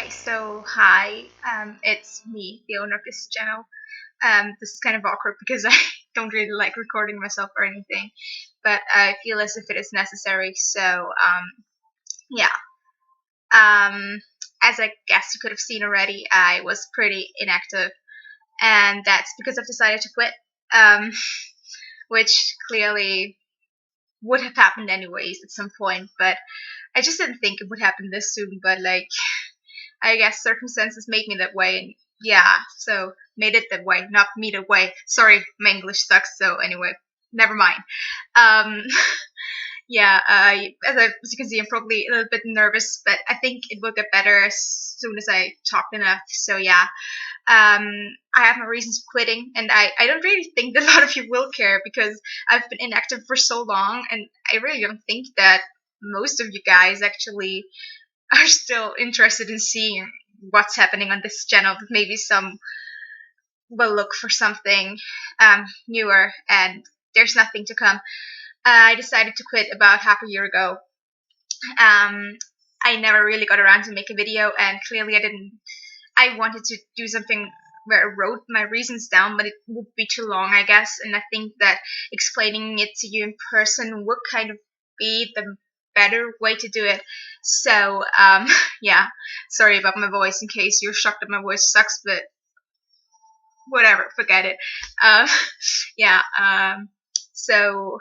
Hi, it's me, the owner of this channel. This is kind of awkward because I don't really like recording myself or anything, but I feel as if it is necessary. Yeah. As I guess you could have seen already, I was pretty inactive, and that's because I've decided to quit, um, which clearly would have happened anyways at some point, but I just didn't think it would happen this soon. But I guess circumstances made me that way, and yeah, so made it that way, not me that way. Sorry, my English sucks. So anyway, never mind. Um, as you can see, I'm probably a little bit nervous, but I think it will get better as soon as I talk enough. I have my reasons for quitting, and I don't really think that a lot of you will care because I've been inactive for so long, and I really don't think that most of you guys actually are still interested in seeing what's happening on this channel. But maybe some will look for something newer, and there's nothing to come. I decided to quit about half a year ago. Um, I never really got around to make a video, and clearly I didn't. I wanted to do something where I wrote my reasons down, but it would be too long, I guess. And I think that explaining it to you in person would kind of be the better way to do it. Yeah, sorry about my voice in case you're shocked that my voice sucks, but whatever, forget it. Um, yeah, so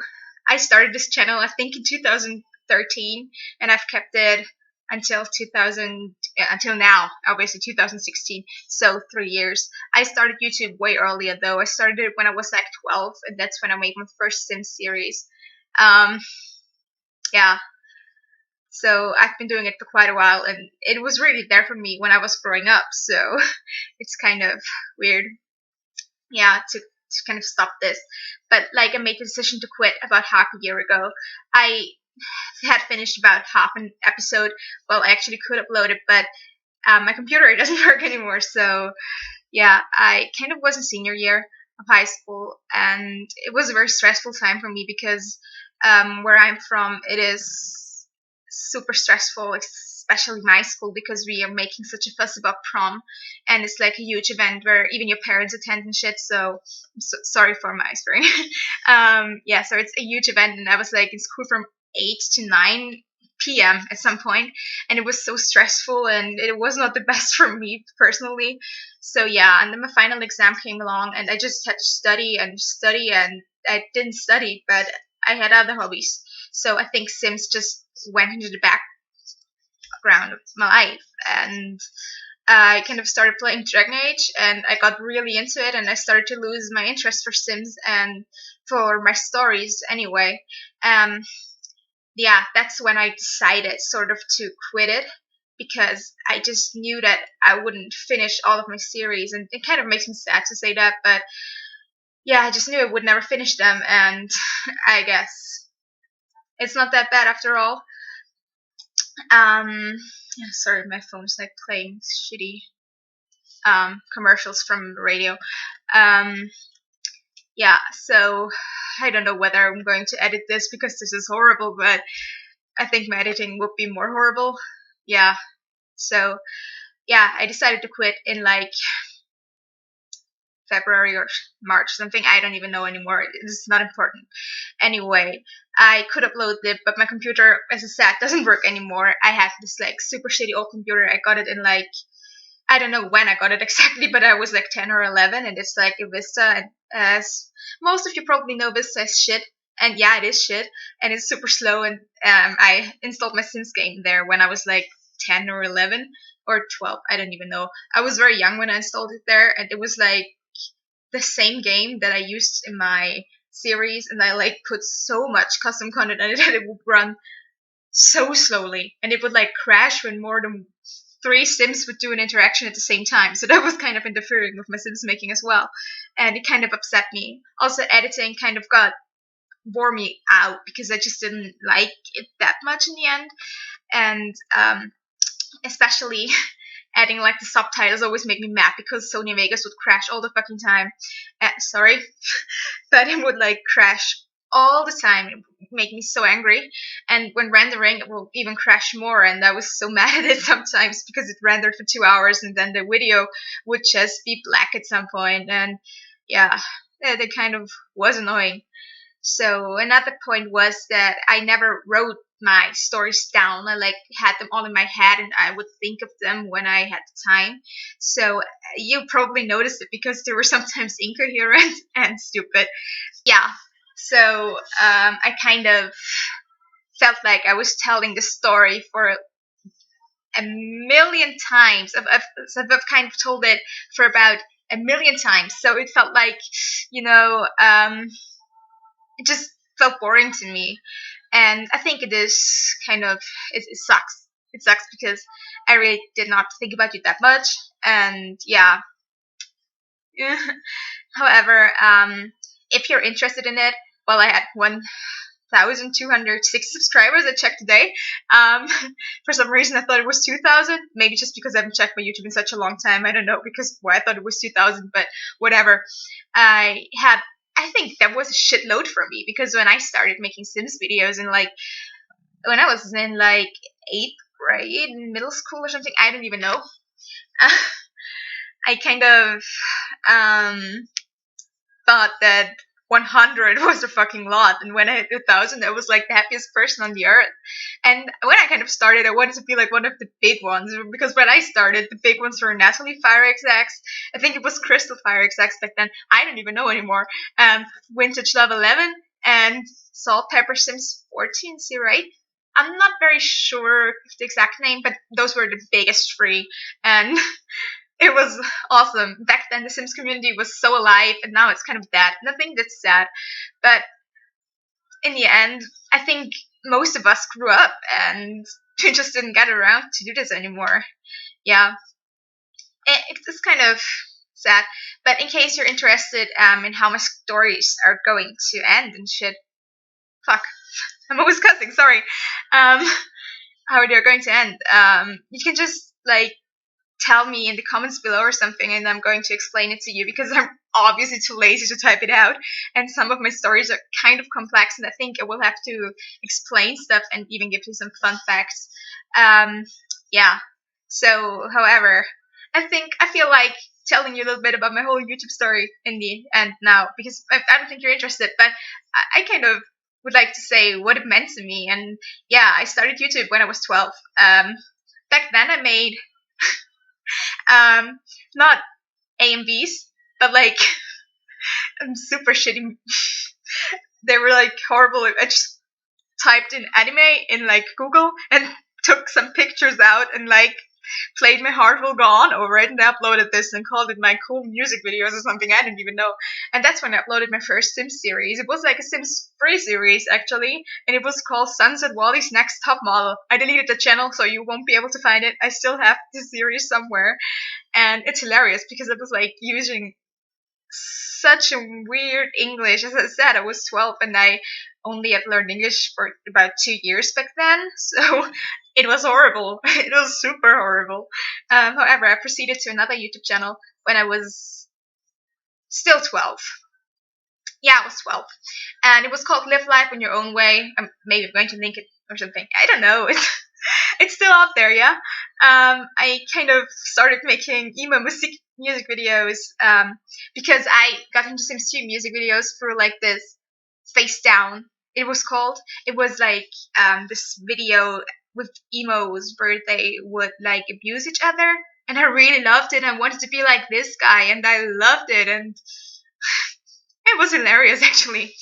I started this channel, I think, in 2013, and I've kept it until 2000, until now, obviously 2016. So 3 years. I started YouTube way earlier though. I started it when I was like 12, and that's when I made my first Sims series. Um, yeah. So I've been doing it for quite a while, and it was really there for me when I was growing up. So it's kind of weird, yeah, to kind of stop this. But I made the decision to quit about half a year ago. I had finished about half an episode. Well, I actually could upload it, but my computer doesn't work anymore. So yeah, I kind of was in senior year of high school, and it was a very stressful time for me because where I'm from, it is super stressful, especially my school, because we are making such a fuss about prom, and it's like a huge event where even your parents attend and shit. So I'm so sorry for my swearing. Yeah, so it's a huge event, and I was like in school from 8 to 9 p.m. at some point, and it was so stressful, and it was not the best for me personally. So yeah, and then my final exam came along, and I just had to study and study, and I didn't study, but I had other hobbies. So I think Sims just went into the background of my life, and I kind of started playing Dragon Age, and I got really into it, and I started to lose my interest for Sims and for my stories anyway. Um, yeah, that's when I decided sort of to quit it, because I just knew that I wouldn't finish all of my series, and it kind of makes me sad to say that, but yeah, I just knew I would never finish them, and I guess it's not that bad after all. Yeah, sorry, my phone's playing shitty commercials from the radio. Um, yeah, so I don't know whether I'm going to edit this because this is horrible, but I think my editing would be more horrible. Yeah, so yeah, I decided to quit in February or March, something. I don't even know anymore. It's not important. Anyway, I could upload it, but my computer, as I said, doesn't work anymore. I have this super shitty old computer. I got it in I don't know when I got it exactly, but I was 10 or 11, and it's a Vista. And as most of you probably know, Vista is shit. And yeah, it is shit, and it's super slow. And I installed my Sims game there when I was 10 or 11 or 12. I don't even know. I was very young when I installed it there, and it was the same game that I used in my series, and I put so much custom content in it that it would run so slowly, and it would crash when more than 3 Sims would do an interaction at the same time. So that was kind of interfering with my Sims making as well, and it kind of upset me. Also, editing kind of wore me out because I just didn't like it that much in the end, and especially adding the subtitles always made me mad because Sony Vegas would crash all the fucking time. Sorry, but it would crash all the time. It would make me so angry. And when rendering, it will even crash more. And I was so mad at it sometimes because it rendered for 2 hours and then the video would just be black at some point. And yeah, that kind of was annoying. So another point was that I never wrote my stories down. I like had them all in my head and I would think of them when I had the time. So you probably noticed it because they were sometimes incoherent and stupid. Yeah. So I kind of felt like I was telling the story for a million times. I've kind of told it for about a million times. So it felt like, you know, it just felt boring to me. And I think it is kind of, it sucks. It sucks because I really did not think about it that much. And yeah. However, if you're interested in it, well, I had 1,206 subscribers. I checked today. Um, for some reason, I thought it was 2,000. Maybe just because I haven't checked my YouTube in such a long time. I don't know because why I thought it was 2,000, but whatever. I think that was a shitload for me because when I started making Sims videos in like when I was in like 8th grade, middle school or something, I don't even know. I kind of thought that 100 was a fucking lot, and when I hit 1,000, I was like the happiest person on the earth. And when I kind of started, I wanted to be like one of the big ones because when I started, the big ones were Natalie FireXX. I think it was Crystal FireXX back then. I don't even know anymore. Vintage Love 11 and Salt Pepper Sims 14. See, right? I'm not very sure the exact name, but those were the biggest three, and it was awesome. Back then, the Sims community was so alive, and now it's kind of dead. And I think that's sad. But in the end, I think most of us grew up and we just didn't get around to do this anymore. Yeah, it's kind of sad. But in case you're interested in how my stories are going to end and shit, fuck, I'm always cussing. Sorry. How they're going to end. You can just like tell me in the comments below or something and I'm going to explain it to you because I'm obviously too lazy to type it out and some of my stories are kind of complex and I think I will have to explain stuff and even give you some fun facts. Yeah. So, however, I feel like telling you a little bit about my whole YouTube story in the end now because I don't think you're interested, but I kind of would like to say what it meant to me. And yeah, I started YouTube when I was 12. Back then I made not A and B's, but like super shitty. They were like horrible. I just typed in anime in like Google and took some pictures out and like played My Heart Will Go On over it and uploaded this and called it my cool music videos or something. I didn't even know. And that's when I uploaded my first Sims series. It was like a Sims 3 series actually, and it was called Sunset Wally's Next Top Model. I deleted the channel so you won't be able to find it. I still have this series somewhere. And it's hilarious because it was like using such a weird English. As I said, I was 12 and I only had learned English for about 2 years back then. So it was horrible. It was super horrible. However, I proceeded to another YouTube channel when I was still 12. Yeah, I was 12. And it was called Live Life in Your Own Way. Maybe I'm going to link it or something. I don't know. It's still out there, yeah. I kind of started making emo music videos because I got into Sims 2 music videos through like this Face Down. It was called. It was like this video with emos where they would like abuse each other, and I really loved it. I wanted to be like this guy, and I loved it, and it was hilarious actually.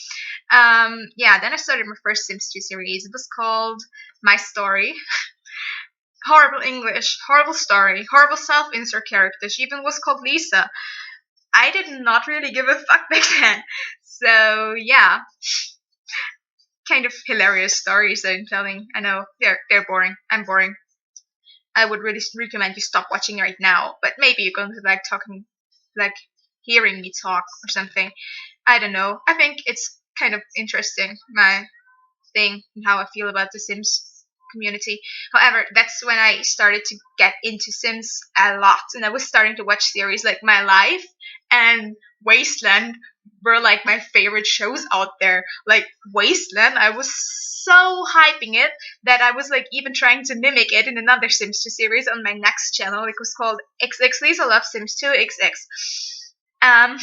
Yeah, then I started my first Sims 2 series. It was called My Story. Horrible English, horrible story, horrible self-insert character. She even was called Lisa. I did not really give a fuck back then. So yeah, kind of hilarious stories that I'm telling. I know they're boring. I'm boring. I would really recommend you stop watching right now. But maybe you're going to like talking, like hearing me talk or something. I don't know. I think it's kind of interesting, my thing and how I feel about the Sims community. However, that's when I started to get into Sims a lot, and I was starting to watch series like My Life and Wasteland were like my favorite shows out there. Like Wasteland, I was so hyping it that I was like even trying to mimic it in another Sims 2 series on my next channel. It was called XX Lisa Love Sims 2 XX. Um,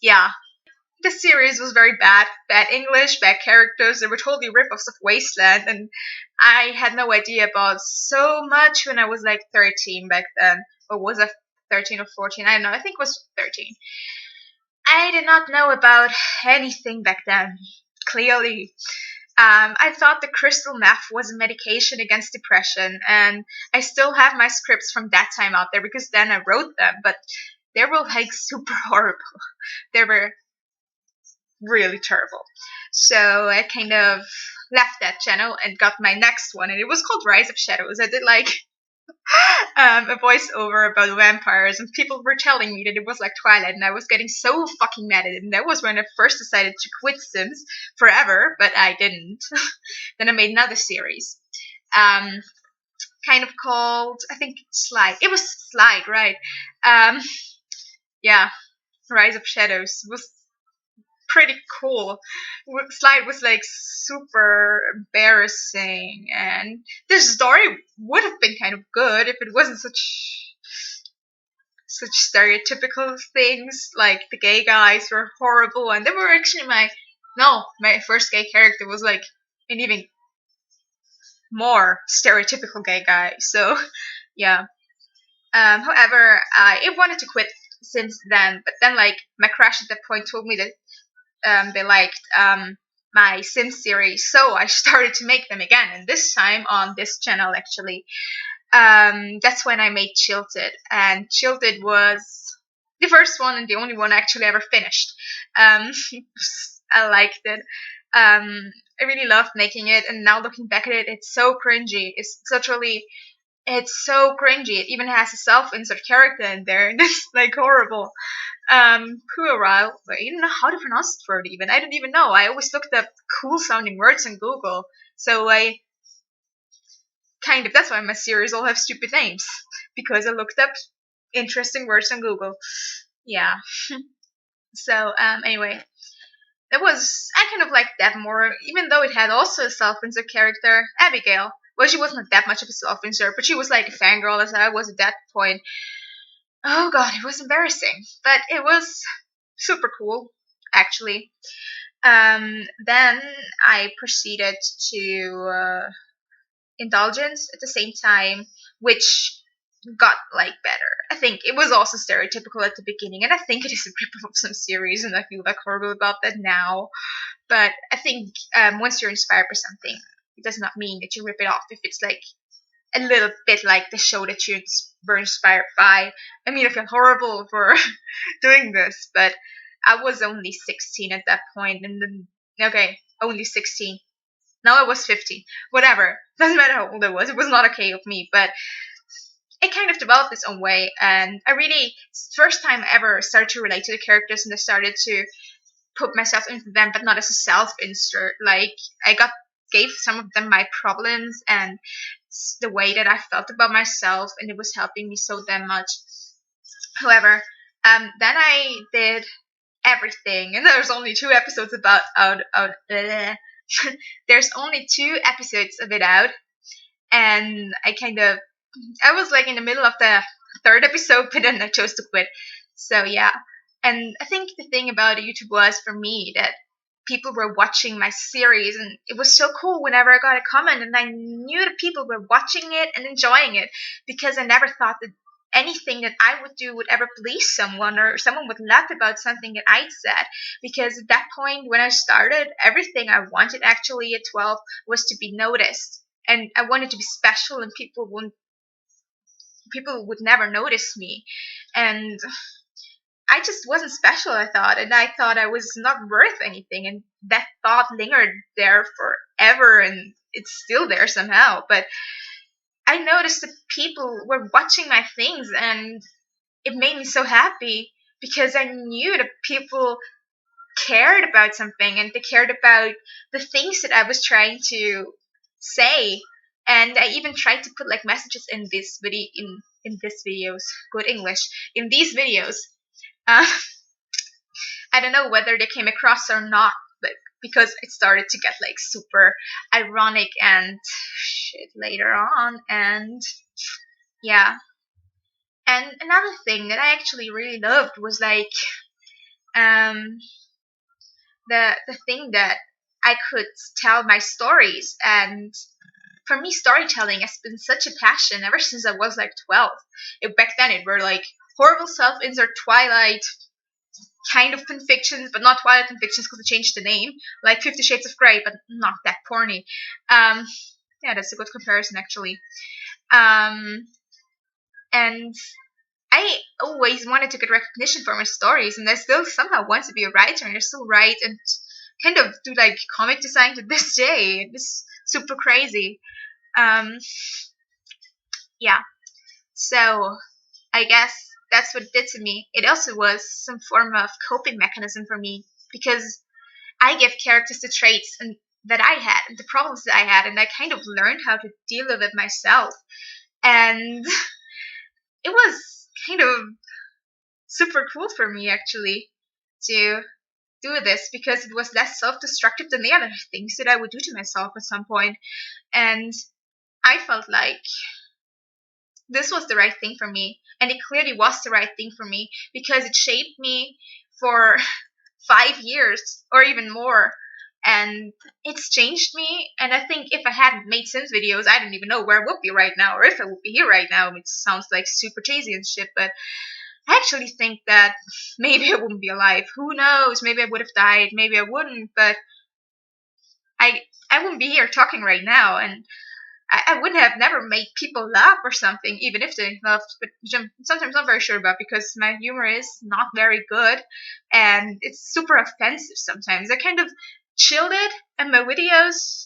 yeah, the series was very bad. Bad English, bad characters. They were totally ripoffs of Wasteland, and I had no idea about so much when I was like 13 back then. Or was I 13 or 14? I don't know. I think it was 13. I did not know about anything back then. Clearly. I thought the crystal meth was a medication against depression, and I still have my scripts from that time out there because then I wrote them, but they were like super horrible. They were really terrible. So I kind of left that channel and got my next one, and it was called Rise of Shadows. I did like a voiceover about vampires, and people were telling me that it was like Twilight, and I was getting so fucking mad at it. And that was when I first decided to quit Sims forever, but I didn't. Then I made another series, um, kind of called, I think, Slide. It was Slide, right? Um, yeah, Rise of Shadows was pretty cool. Slide was like super embarrassing, and the story would have been kind of good if it wasn't such stereotypical things. Like the gay guys were horrible, and they were actually my first gay character was like an even more stereotypical gay guy. So yeah. However, I wanted to quit since then, but then like my crush at that point told me that they liked my Sim series, so I started to make them again, and this time on this channel actually. That's when I made Chilted, and Chilted was the first one and the only one I actually ever finished. Um, I liked it. I really loved making it, and now looking back at it, it's so cringy. It's so cringy. It even has a self-insert character in there, and it's like horrible. Puerile. I don't know how to pronounce the word even. I don't even know. I always looked up cool sounding words on Google. So I kind of, that's why my series all have stupid names. Because I looked up interesting words on Google. Yeah. So, anyway. I kind of liked that more, even though it had also a self-insert character, Abigail. Well, she wasn't that much of a self-insert, but she was like a fangirl as I was at that point. Oh god, it was embarrassing. But it was super cool, actually. Then I proceeded to Indulgence at the same time, which got like better. I think it was also stereotypical at the beginning, and I think it is a rip of some series, and I feel like horrible about that now. But I think once you're inspired by something, it does not mean that you rip it off if it's like a little bit like the show that you were inspired by. I mean, I feel horrible for doing this, but I was only 16 at that point, and then, okay, only 16. Now I was 15. Whatever. Doesn't matter how old I was. It was not okay of me, but it kind of developed its own way, and I really, first time ever, started to relate to the characters, and I started to put myself into them, but not as a self-insert. Like, gave some of them my problems and the way that I felt about myself, and it was helping me so damn much. However, then I did everything, and there's only two episodes about out. There's only two episodes of it out, and I was like in the middle of the third episode, but then I chose to quit. So yeah, and I think the thing about YouTube was for me that people were watching my series, and it was so cool whenever I got a comment and I knew that people were watching it and enjoying it, because I never thought that anything that I would do would ever please someone, or someone would laugh about something that I'd said. Because at that point when I started, everything I wanted actually at 12 was to be noticed, and I wanted to be special, and people would never notice me, and I just wasn't special, I thought, and I thought I was not worth anything, and that thought lingered there forever, and it's still there somehow. But I noticed that people were watching my things, and it made me so happy, because I knew that people cared about something, and they cared about the things that I was trying to say. And I even tried to put like messages in this video, in this videos, good English, in these videos. Uh, I don't know whether they came across or not, but because it started to get like super ironic and shit later on, and yeah. And another thing that I actually really loved was like um the thing that I could tell my stories. And for me, storytelling has been such a passion ever since I was like 12. Back then it were like horrible self-insert Twilight kind of fanfictions, but not Twilight fanfictions because they changed the name, like 50 Shades of Grey, but not that porny. um yeah, that's a good comparison actually. um and I always wanted to get recognition for my stories, and I still somehow want to be a writer, and I still write and kind of do like comic design to this day. It's super crazy. Um, yeah. So I guess that's what it did to me. It also was some form of coping mechanism for me because I give characters the traits that I had and the problems that I had, and I kind of learned how to deal with it myself. And it was kind of super cool for me actually to do this because it was less self-destructive than the other things that I would do to myself at some point. And I felt like this was the right thing for me, and it clearly was the right thing for me because it shaped me for 5 years or even more. And it's changed me, and I think if I hadn't made Sims videos, I don't even know where I would be right now, or if I would be here right now. It sounds like super cheesy and shit, but I actually think that maybe I wouldn't be alive. Who knows? Maybe I would have died. Maybe I wouldn't. But I I wouldn't be here talking right now, and I wouldn't have never made people laugh or something, even if they laughed. But which I'm sometimes not very sure about because my humor is not very good, and it's super offensive sometimes. I kind of chilled it in my videos,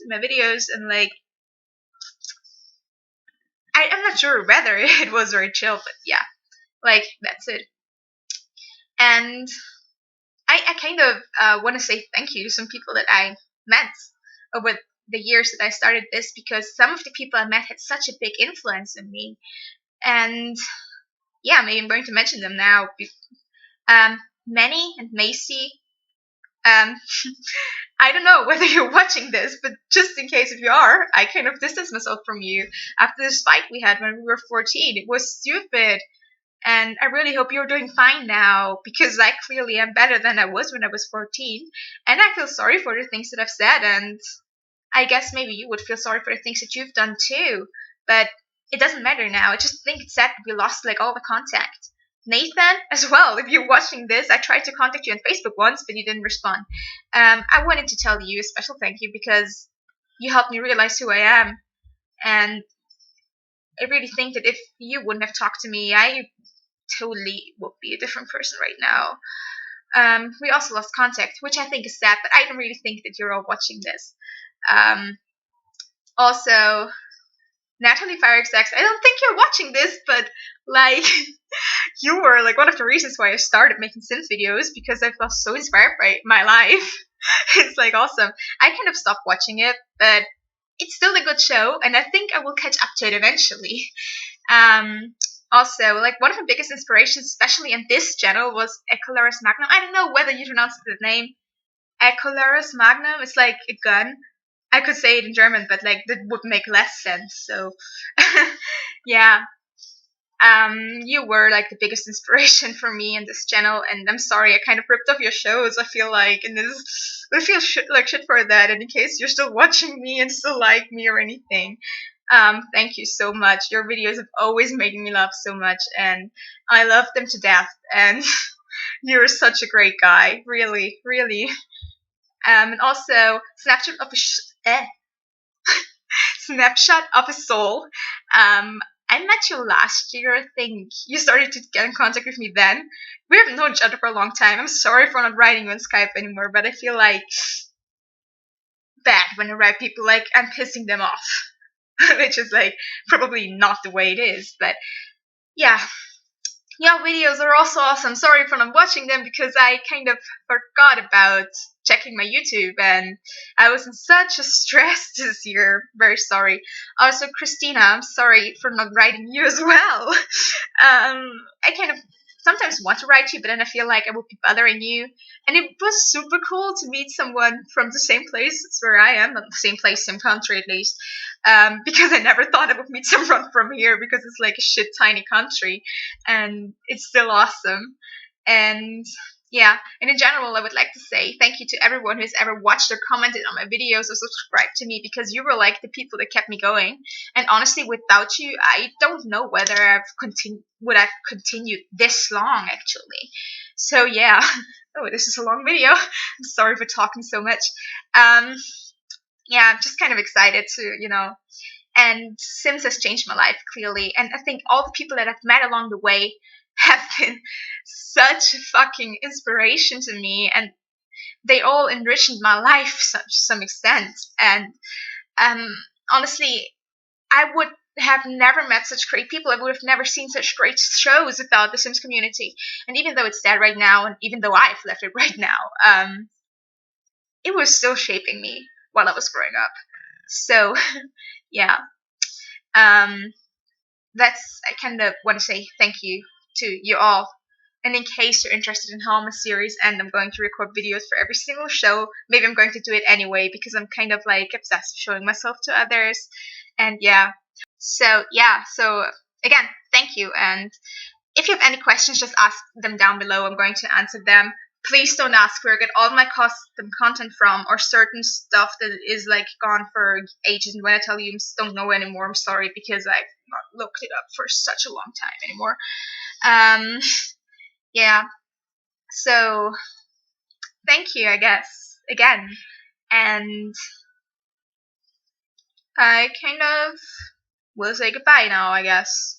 and like I'm not sure whether it was very chill, but yeah, like that's it. And I kind of want to say thank you to some people that I met over the years that I started this because some of the people I met had such a big influence on me. And yeah, maybe I'm going to mention them now. Manny and Macy. Um, I don't know whether you're watching this, but just in case if you are, I kind of distanced myself from you after this fight we had when we were 14. It was stupid. And I really hope you're doing fine now because I clearly am better than I was when I was 14. And I feel sorry for the things that I've said, and I guess maybe you would feel sorry for the things that you've done too. But it doesn't matter now. I just think it's sad that we lost like all the contact. Nathan, as well, if you're watching this, I tried to contact you on Facebook once, but you didn't respond. I wanted to tell you a special thank you because you helped me realize who I am. And I really think that if you wouldn't have talked to me, I totally would be a different person right now. We also lost contact, which I think is sad, but I don't really think that you're all watching this. Um, Also, Natalie FireXX, I don't think you're watching this, but like, you were like one of the reasons why I started making Sims videos because I felt so inspired by my life. It's like awesome. I kind of stopped watching it, but it's still a good show, and I think I will catch up to it eventually. Um, Also, like one of the biggest inspirations, especially in this channel, was Ecolaris Magnum. I don't know whether you pronounce the name Ecolaris Magnum. It's like a gun. I could say it in German, but like that would make less sense. So, yeah, you were like the biggest inspiration for me in this channel, and I'm sorry I kind of ripped off your shows. I feel like, and this I feel like shit for that. And in case you're still watching me and still like me or anything, thank you so much. Your videos have always made me laugh so much, and I love them to death. And you're such a great guy, really, really. And also, snapshot of a soul. I met you last year, I think. You started to get in contact with me then. We haven't known each other for a long time. I'm sorry for not writing you on Skype anymore, but I feel like bad when I write people like I'm pissing them off. Which is like probably not the way it is, but yeah. Your videos are also awesome. Sorry for not watching them because I kind of forgot about checking my YouTube and I was in such a stress this year. Very sorry. Also, Christina, I'm sorry for not writing you as well. I kind of sometimes want to write you, but then I feel like I would be bothering you. And it was super cool to meet someone from the same place as where I am, not the same place, same country at least, because I never thought I would meet someone from here, because it's like a shit tiny country, and it's still awesome. And yeah, and in general, I would like to say thank you to everyone who's ever watched or commented on my videos or subscribed to me, because you were like the people that kept me going. And honestly, without you, I don't know whether I've continued this long actually. So yeah. Oh, this is a long video. I'm sorry for talking so much. Um, yeah, I'm just kind of excited to, and Sims has changed my life clearly. And I think all the people that I've met along the way have been such a fucking inspiration to me, and they all enriched my life to some extent. And um, honestly, I would have never met such great people. I would have never seen such great shows without the Sims community. And even though it's dead right now, and even though I've left it right now, it was still shaping me while I was growing up. So, yeah. Um, that's, I kind of want to say thank you to you all. And in case you're interested in how I'm a series and I'm going to record videos for every single show, maybe I'm going to do it anyway, because I'm kind of like obsessed with showing myself to others. And yeah. So yeah, so again, thank you. And if you have any questions, just ask them down below. I'm going to answer them. Please don't ask where I get all my custom content from, or certain stuff that is like gone for ages. And when I tell you I don't know anymore, I'm sorry, because I've not looked it up for such a long time anymore. Yeah. So thank you, I guess, again. And I kind of will say goodbye now, I guess.